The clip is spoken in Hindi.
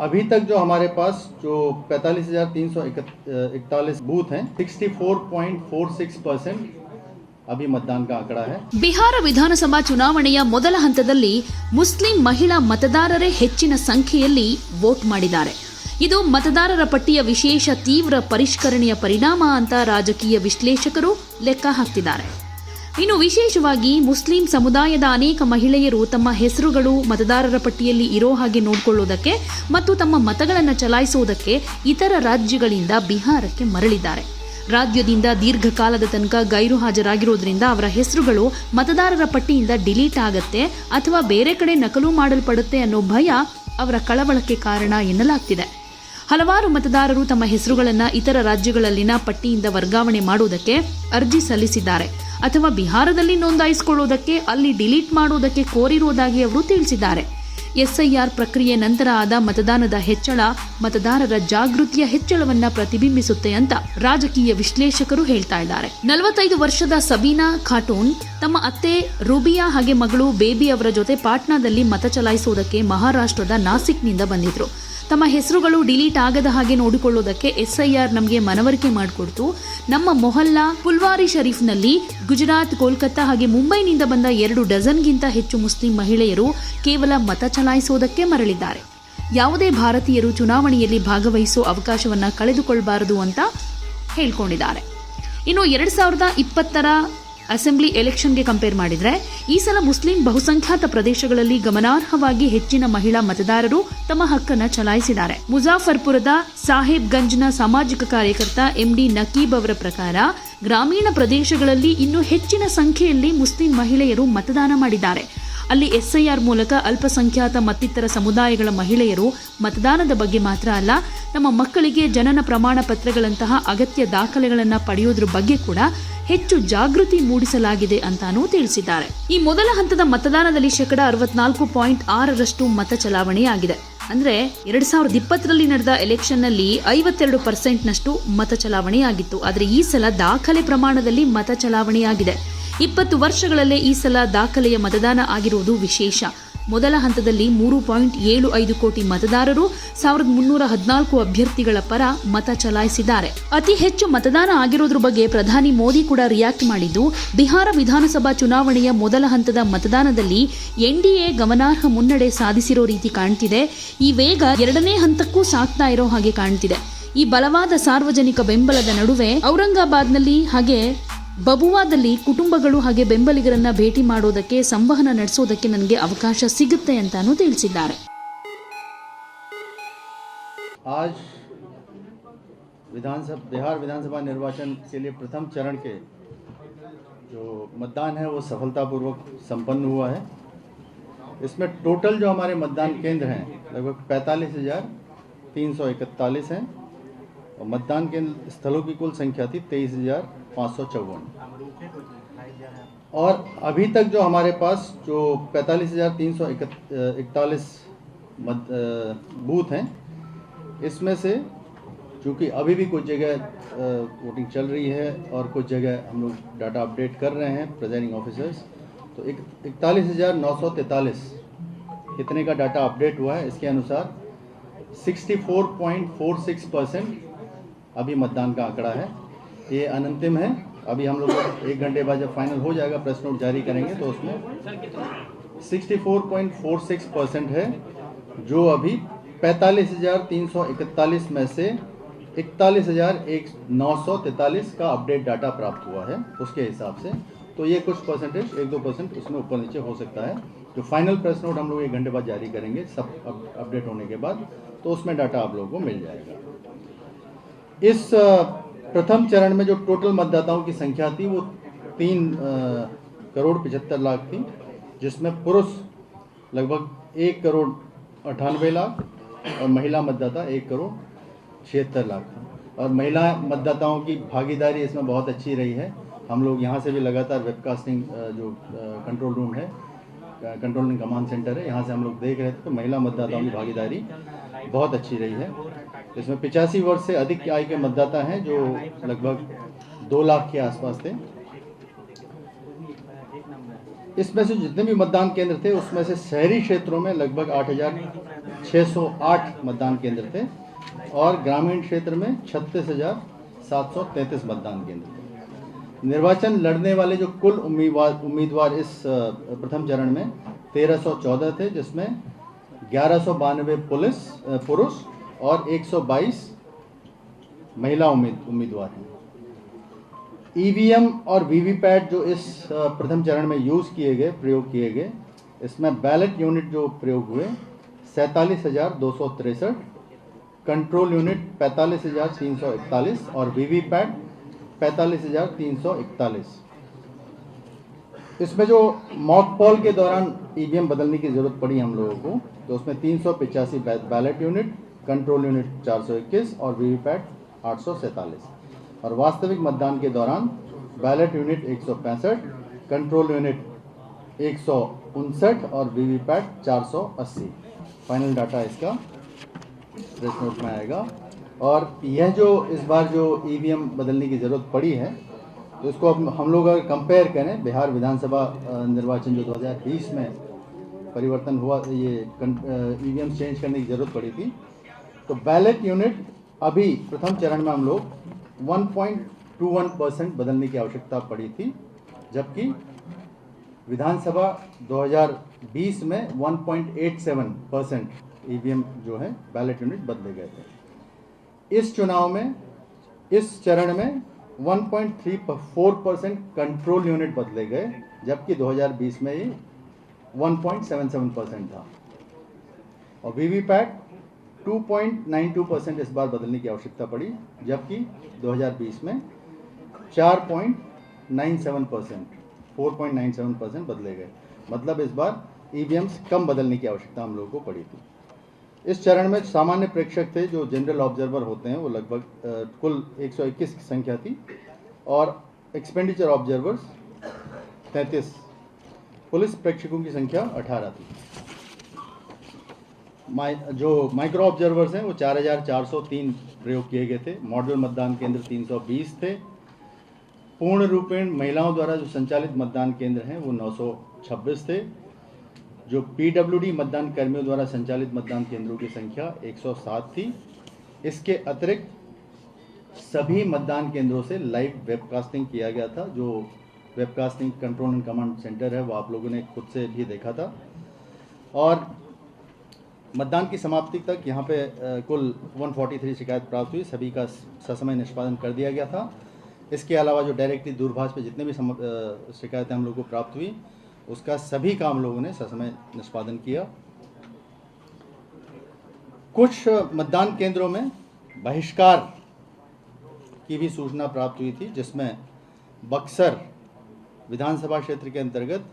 अभी तक जो हमारे पास जो 45,341 बूथ हैं 64.46% अभी मतदान का आंकड़ा है। ಬಿಹಾರ ವಿಧಾನಸಭಾ ಚುನಾವಣೆಯ ಮೊದಲ ಹಂತದಲ್ಲಿ ಮುಸ್ಲಿಂ ಮಹಿಳಾ ಮತದಾರರೇ ಹೆಚ್ಚಿನ ಸಂಖ್ಯೆಯಲ್ಲಿ ವೋಟ್ ಮಾಡಿದ್ದಾರೆ. ಇದು ಮತದಾರರ ಪಟ್ಟಿಯ ವಿಶೇಷ ತೀವ್ರ ಪರಿಷ್ಕರಣೆಯ ಪರಿಣಾಮ ಅಂತ ರಾಜಕೀಯ ವಿಶ್ಲೇಷಕರು ಲೆಕ್ಕ ಹಾಕ್ತಿದ್ದಾರೆ. ಇನ್ನು ವಿಶೇಷವಾಗಿ ಮುಸ್ಲಿಂ ಸಮುದಾಯದ ಅನೇಕ ಮಹಿಳೆಯರು ತಮ್ಮ ಹೆಸರುಗಳು ಮತದಾರರ ಪಟ್ಟಿಯಲ್ಲಿ ಇರೋ ಹಾಗೆ ನೋಡಿಕೊಳ್ಳುವುದಕ್ಕೆ ಮತ್ತು ತಮ್ಮ ಮತಗಳನ್ನು ಚಲಾಯಿಸುವುದಕ್ಕೆ ಇತರ ರಾಜ್ಯಗಳಿಂದ ಬಿಹಾರಕ್ಕೆ ಮರಳಿದ್ದಾರೆ. ರಾಜ್ಯದಿಂದ ದೀರ್ಘಕಾಲದ ತನಕ ಗೈರು ಹಾಜರಾಗಿರೋದ್ರಿಂದ ಅವರ ಹೆಸರುಗಳು ಮತದಾರರ ಪಟ್ಟಿಯಿಂದ ಡಿಲೀಟ್ ಆಗತ್ತೆ ಅಥವಾ ಬೇರೆ ಕಡೆ ನಕಲು ಮಾಡಲ್ಪಡುತ್ತೆ ಅನ್ನೋ ಭಯ ಅವರ ಕಳವಳಕ್ಕೆ ಕಾರಣ ಎನ್ನಲಾಗ್ತಿದೆ. ಹಲವಾರು ಮತದಾರರು ತಮ್ಮ ಹೆಸರುಗಳನ್ನು ಇತರ ರಾಜ್ಯಗಳಲ್ಲಿನ ಪಟ್ಟಿಯಿಂದ ವರ್ಗಾವಣೆ ಮಾಡುವುದಕ್ಕೆ ಅರ್ಜಿ ಸಲ್ಲಿಸಿದ್ದಾರೆ ಅಥವಾ ಬಿಹಾರದಲ್ಲಿ ನೋಂದಾಯಿಸಿಕೊಳ್ಳುವುದಕ್ಕೆ ಅಲ್ಲಿ ಡಿಲೀಟ್ ಮಾಡುವುದಕ್ಕೆ ಕೋರಿರುವುದಾಗಿ ಅವರು ತಿಳಿಸಿದ್ದಾರೆ. ಎಸ್ಐಆರ್ ಪ್ರಕ್ರಿಯೆ ನಂತರ ಆದ ಮತದಾನದ ಹೆಚ್ಚಳ ಮತದಾರರ ಜಾಗೃತಿಯ ಹೆಚ್ಚಳವನ್ನ ಪ್ರತಿಬಿಂಬಿಸುತ್ತೆ ಅಂತ ರಾಜಕೀಯ ವಿಶ್ಲೇಷಕರು ಹೇಳ್ತಾ ಇದ್ದಾರೆ. 45 ವರ್ಷದ ಸಬೀನಾ ಖಾಟೂನ್ ತಮ್ಮ ಅತ್ತೆ ರೂಬಿಯಾ ಹಾಗೆ ಮಗಳು ಬೇಬಿ ಅವರ ಜೊತೆ ಪಾಟ್ನಾದಲ್ಲಿ ಮತ ಚಲಾಯಿಸುವುದಕ್ಕೆ ಮಹಾರಾಷ್ಟ್ರದ ನಾಸಿಕ್ನಿಂದ ಬಂದಿದ್ರು. ತಮ್ಮ ಹೆಸರುಗಳು ಡಿಲೀಟ್ ಆಗದ ಹಾಗೆ ನೋಡಿಕೊಳ್ಳುವುದಕ್ಕೆ ಎಸ್ಐಆರ್ ನಮಗೆ ಮನವರಿಕೆ ಮಾಡಿಕೊಡ್ತು. ನಮ್ಮ ಮೊಹಲ್ಲಾ ಪುಲ್ವಾರಿ ಶರೀಫ್ನಲ್ಲಿ ಗುಜರಾತ್, ಕೋಲ್ಕತ್ತಾ ಹಾಗೆ ಮುಂಬೈನಿಂದ ಬಂದ 2 ಡಜನ್ಗಿಂತ ಹೆಚ್ಚು ಮುಸ್ಲಿಂ ಮಹಿಳೆಯರು ಕೇವಲ ಮತ ಚಲಾಯಿಸುವುದಕ್ಕೆ ಮರಳಿದ್ದಾರೆ. ಯಾವುದೇ ಭಾರತೀಯರು ಚುನಾವಣೆಯಲ್ಲಿ ಭಾಗವಹಿಸುವ ಅವಕಾಶವನ್ನ ಕಳೆದುಕೊಳ್ಳಬಾರದು ಅಂತ ಹೇಳ್ಕೊಂಡಿದ್ದಾರೆ. ಇನ್ನು 2020ರ ಅಸೆಂಬ್ಲಿ ಎಲೆಕ್ಷನ್ಗೆ ಕಂಪೇರ್ ಮಾಡಿದ್ರೆ ಈ ಸಲ ಮುಸ್ಲಿಂ ಬಹುಸಂಖ್ಯಾತ ಪ್ರದೇಶಗಳಲ್ಲಿ ಗಮನಾರ್ಹವಾಗಿ ಹೆಚ್ಚಿನ ಮಹಿಳಾ ಮತದಾರರು ತಮ್ಮ ಹಕ್ಕನ್ನು ಚಲಾಯಿಸಿದ್ದಾರೆ. ಮುಜಾಫರ್ಪುರದ ಸಾಹೇಬ್ಗಂಜ್ನ ಸಾಮಾಜಿಕ ಕಾರ್ಯಕರ್ತ ಎಂಡಿ ನಕೀಬ್ ಅವರ ಪ್ರಕಾರ ಗ್ರಾಮೀಣ ಪ್ರದೇಶಗಳಲ್ಲಿ ಇನ್ನೂ ಹೆಚ್ಚಿನ ಸಂಖ್ಯೆಯಲ್ಲಿ ಮುಸ್ಲಿಂ ಮಹಿಳೆಯರು ಮತದಾನ ಮಾಡಿದ್ದಾರೆ. ಅಲ್ಲಿ ಎಸ್ಐಆರ್ ಮೂಲಕ ಅಲ್ಪಸಂಖ್ಯಾತ ಮತ್ತಿತರ ಸಮುದಾಯಗಳ ಮಹಿಳೆಯರು ಮತದಾನದ ಬಗ್ಗೆ ಮಾತ್ರ ಅಲ್ಲ, ನಮ್ಮ ಮಕ್ಕಳಿಗೆ ಜನನ ಪ್ರಮಾಣ ಪತ್ರಗಳಂತಹ ಅಗತ್ಯ ದಾಖಲೆಗಳನ್ನು ಪಡೆಯೋದ್ರ ಬಗ್ಗೆ ಕೂಡ ಹೆಚ್ಚು ಜಾಗೃತಿ ಮೂಡಿಸಲಾಗಿದೆ ಅಂತಾನೂ ತಿಳಿಸಿದ್ದಾರೆ. ಈ ಮೊದಲ ಹಂತದ ಮತದಾನದಲ್ಲಿ 64.6% ಮತ ಚಲಾವಣೆಯಾಗಿದೆ. ಅಂದ್ರೆ 2020ರಲ್ಲಿ ನಡೆದ ಎಲೆಕ್ಷನ್ನಲ್ಲಿ 52%ನಷ್ಟು ಮತ ಚಲಾವಣೆಯಾಗಿತ್ತು. ಆದರೆ ಈ ಸಲ ದಾಖಲೆ ಪ್ರಮಾಣದಲ್ಲಿ ಮತ ಚಲಾವಣೆಯಾಗಿದೆ. 20 ವರ್ಷಗಳಲ್ಲೇ ಈ ಸಲ ದಾಖಲೆಯ ಮತದಾನ ಆಗಿರುವುದು ವಿಶೇಷ. ಮೊದಲ ಹಂತದಲ್ಲಿ 3.75 ಕೋಟಿ ಮತದಾರರು 1314 ಅಭ್ಯರ್ಥಿಗಳ ಪರ ಮತ ಚಲಾಯಿಸಿದ್ದಾರೆ. ಅತಿ ಹೆಚ್ಚು ಮತದಾನ ಆಗಿರೋದ್ರ ಬಗ್ಗೆ ಪ್ರಧಾನಿ ಮೋದಿ ಕೂಡ ರಿಯಾಕ್ಟ್ ಮಾಡಿದ್ದು, ಬಿಹಾರ ವಿಧಾನಸಭಾ ಚುನಾವಣೆಯ ಮೊದಲ ಹಂತದ ಮತದಾನದಲ್ಲಿ ಎನ್ಡಿಎ ಗಮನಾರ್ಹ ಮುನ್ನಡೆ ಸಾಧಿಸಿರೋ ರೀತಿ ಕಾಣ್ತಿದೆ. ಈ ವೇಗ 2ನೇ ಹಂತಕ್ಕೂ ಸಾಗ್ತಾ ಇರೋ ಹಾಗೆ ಕಾಣ್ತಿದೆ. ಈ ಬಲವಾದ ಸಾರ್ವಜನಿಕ ಬೆಂಬಲದ ನಡುವೆ ಔರಂಗಾಬಾದ್ನಲ್ಲಿ ಹಾಗೆ ಬಬುವಾದಲ್ಲಿ ಕುಟುಂಬಗಳು ಹಾಗೆ ಬೆಂಬಲಿಗರನ್ನ ಭೇಟಿ ಮಾಡೋದಕ್ಕೆ ಸಂವಹನ ನಡೆಸೋದಕ್ಕೆ ನನಗೆ ಅವಕಾಶ ಸಿಗುತ್ತೆ ಅಂತಾನೂ ತಿಳಿಸಿದ್ದಾರೆ. आज बिहार विधानसभा निर्वाचन के लिए प्रथम चरण के जो मतदान है वो सफलतापूर्वक संपन्न हुआ है. इसमें टोटल जो हमारे मतदान केंद्र हैं लगभग 45,341 हैं और मतदान केंद्र स्थलों की कुल संख्या थी 23,554. और अभी तक जो हमारे पास जो 45,341 बूथ हैं इसमें से चूँकि अभी भी कुछ जगह वोटिंग चल रही है और कुछ जगह हम लोग डाटा अपडेट कर रहे हैं प्रिजाइडिंग ऑफिसर्स, तो 41,943 इतने का डाटा अपडेट हुआ है. इसके अनुसार 64.46% अभी मतदान का आंकड़ा है. ये अनंतिम है. अभी हम लोग 1 घंटे बाद जब फाइनल हो जाएगा प्रेस नोट जारी करेंगे तो उसमें 64.46% है, जो अभी 45,341 में से 41,943 का अपडेट डाटा प्राप्त हुआ है उसके हिसाब से. तो ये कुछ परसेंटेज 1-2% उसमें ऊपर नीचे हो सकता है. जो फाइनल प्रेस नोट हम लोग 1 घंटे बाद जारी करेंगे सब अपडेट होने के बाद, तो उसमें डाटा आप लोगों को मिल जाएगा. इस प्रथम चरण में जो टोटल मतदाताओं की संख्या थी वो 3,75,00,000 थी, जिसमें पुरुष लगभग 1,98,00,000 और महिला मतदाता 1,76,00,000 थी. और महिला मतदाताओं की भागीदारी इसमें बहुत अच्छी रही है. हम लोग यहाँ से भी लगातार वेबकास्टिंग जो कंट्रोल रूम है, कंट्रोलिंग कमांड सेंटर है, यहाँ से हम लोग देख रहे थे तो महिला मतदाताओं की भागीदारी बहुत अच्छी रही है. इसमें 85 वर्ष से अधिक आयु के मतदाता हैं जो लगभग 2 लाख के आसपास थे. इसमें से जितने भी मतदान केंद्र थे उसमें से शहरी क्षेत्रों में लगभग 8,608 मतदान केंद्र थे और ग्रामीण क्षेत्र में 36,733 मतदान केंद्र थे। निर्वाचन लड़ने वाले जो कुल उम्मीदवार इस प्रथम चरण में 1314 थे, जिसमें 1192 पुरुष और 122 महिला उम्मीदवार हैं। ईवीएम और वीवीपैट जो इस प्रथम चरण में प्रयोग किए गए, इसमें बैलेट यूनिट जो प्रयोग हुए 47,263, कंट्रोल यूनिट 45,341 और वीवीपैट 45,341। इसमें जो मॉक पोल के दौरान ईवीएम बदलने की जरूरत पड़ी हम लोगों को, तो उसमें 385 बैलेट यूनिट, कंट्रोल यूनिट 421 और वीवीपैट 847। और वास्तविक मतदान के दौरान बैलेट यूनिट 165, कंट्रोल यूनिट 159 और वीवीपैट 480। फाइनल डाटा इसका प्रेस नोट में आएगा। और यह जो इस बार जो ईवीएम बदलने की ज़रूरत पड़ी है, तो इसको अब हम लोग अगर कंपेयर करें बिहार विधानसभा निर्वाचन जो 2020 में परिवर्तन हुआ, ये ईवीएम चेंज करने की ज़रूरत पड़ी थी, तो बैलेट यूनिट अभी प्रथम चरण में हम लोग 1.21% बदलने की आवश्यकता पड़ी थी, जबकि विधानसभा 2020 में 1.87% ईवीएम जो है बैलेट यूनिट बदले गए थे। इस चुनाव में इस चरण में 1.34% कंट्रोल यूनिट बदले गए, जबकि 2020 में ये 1.77% था। और वीवीपैट 2.92% इस बार बदलने की आवश्यकता पड़ी, जबकि 2020 में 4.97% बदले गए। मतलब इस बार ईवीएम्स कम बदलने की आवश्यकता हम लोगों को पड़ी थी। इस चरण में सामान्य प्रेक्षक थे जो जनरल ऑब्जर्वर होते हैं, वो लगभग कुल 121 की संख्या थी और एक्सपेंडिचर ऑब्जर्वर्स 33, पुलिस प्रेक्षकों की संख्या 18 थी। जो माइक्रो ऑब्जर्वर्स हैं वो 4,403 प्रयोग किए गए थे। मॉडल मतदान केंद्र 320 थे। पूर्ण रूपेण महिलाओं द्वारा जो संचालित मतदान केंद्र हैं वो 926 थे। जो पीडब्ल्यूडी मतदान कर्मियों द्वारा संचालित मतदान केंद्रों की संख्या 107 थी। इसके अतिरिक्त सभी मतदान केंद्रों से लाइव वेबकास्टिंग किया गया था। जो webcasting control and command centre है वो आप लोगों ने खुद से भी देखा था। और मतदान की समाप्ति तक यहाँ पे कुल 143 शिकायत प्राप्त हुई, सभी का ससमय निष्पादन कर दिया गया था। इसके अलावा जो डायरेक्टली दूरभाष पे जितने भी शिकायतें हम लोग को प्राप्त हुई, उसका सभी काम लोगों ने ससमय निष्पादन किया। कुछ मतदान केंद्रों में बहिष्कार की भी सूचना प्राप्त हुई थी, जिसमें बक्सर विधानसभा क्षेत्र के अंतर्गत